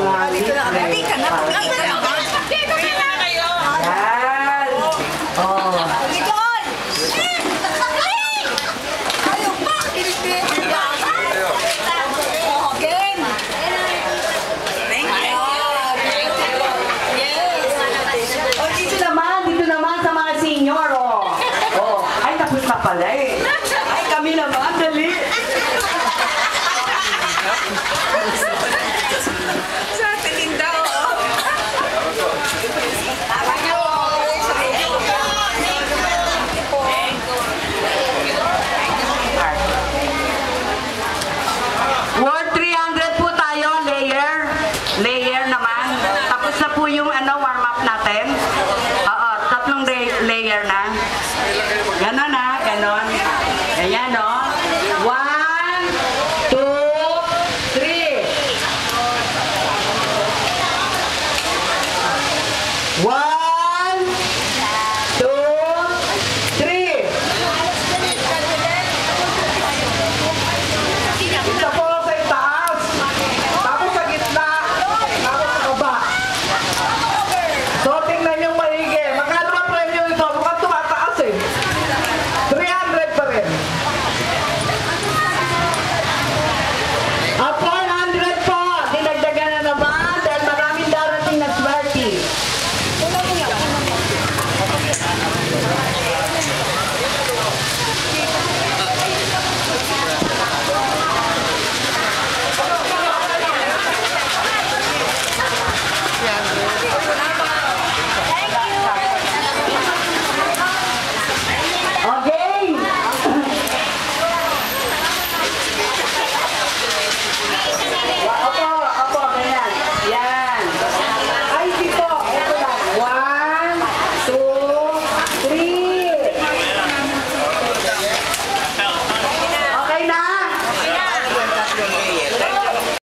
mga libre. Yan. Oh. Dito naman sa mga senior, oh. Oh, ay tapos na pala eh. Ay kami naman, dali. Sa tingin daw, oh. Word 300 po tayo, layer. Layer naman. Tapos na po yung warm up natin. Oo, tatlong layer na. Ganon na, ganon. Ayan o. 1,